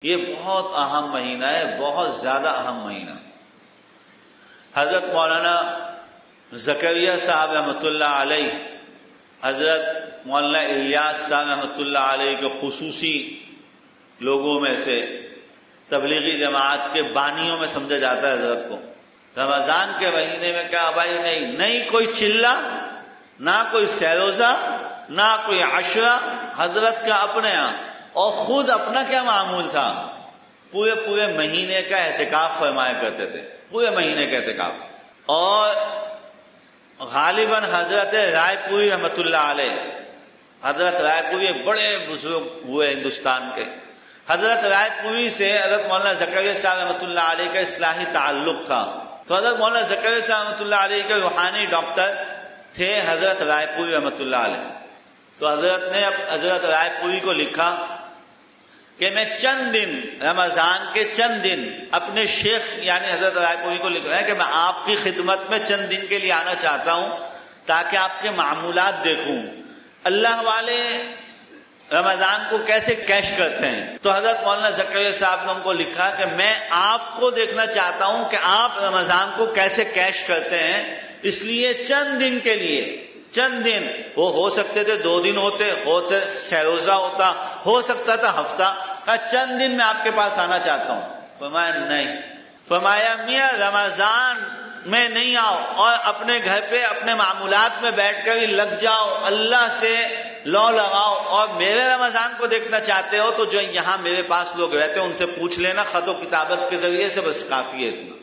یہ بہت اہم مہینہ ہے، بہت زیادہ اہم مہینہ۔ حضرت مولانا زکریا صاحب رحمۃ اللہ علیہ، حضرت مولانا الیاس صاحب رحمۃ اللہ علیہ کے خصوصی لوگوں میں سے، تبلیغی جماعت کے بانیوں میں سمجھا جاتا ہے حضرت کو۔ رمضان کے مہینے میں کیا بھائی نہیں کوئی چلہ، نہ کوئی سیروزہ، نہ کوئی عشرہ، حضرت کا اپنے یہاں، اور خود اپنا کیا معمول تھا، پورے مہینے کا اعتکاف فرمایا کرتے تھے، پورے مہینے کا اعتکاف۔ اور غالباً حضرت رائے پوری رحمۃ اللہ علیہ، حضرت رائے پوری بڑے بزرگ ہوئے ہندوستان کے، حضرت رائے پوری سے حضرت مولانا زکریا صاحب رحمۃ اللہ علیہ کا اصلاحی تعلق تھا، تو حضرت مولانا زکریا صاحب رحمۃ اللہ علیہ کے روحانی ڈاکٹر تھے حضرت رائے پوری رحمۃ اللہ علیہ۔ تو حضرت نے حضرت رائے پوری کو لکھا کہ میں چند دن، رمضان کے چند دن اپنے شیخ یعنی حضرت رائے پوری کو لکھ رہے ہیں کہ میں آپ کی خدمت میں چند دن کے لیے آنا چاہتا ہوں تاکہ آپ کے معمولات دیکھوں، اللہ والے رمضان کو کیسے کیش کرتے ہیں۔ تو حضرت مولانا زکریا صاحب نے ان کو لکھا کہ میں آپ کو دیکھنا چاہتا ہوں کہ آپ رمضان کو کیسے کیش کرتے ہیں، اس لیے چند دن کے لیے، چند دن، وہ ہو سکتے تھے 2 دن ہوتے، ہو سیروزہ ہوتا، ہو سکتا تھا ہفتہ، چند دن میں آپ کے پاس آنا چاہتا ہوں۔ فرمایا نہیں، فرمایا میاں رمضان میں نہیں آؤ، اور اپنے گھر پہ اپنے معمولات میں بیٹھ کر ہی لگ جاؤ، اللہ سے لو لگاؤ، اور میرے رمضان کو دیکھنا چاہتے ہو تو جو یہاں میرے پاس لوگ رہتے ہیں ان سے پوچھ لینا، خط و کتابت کے ذریعے سے، بس کافی ہے اتنا۔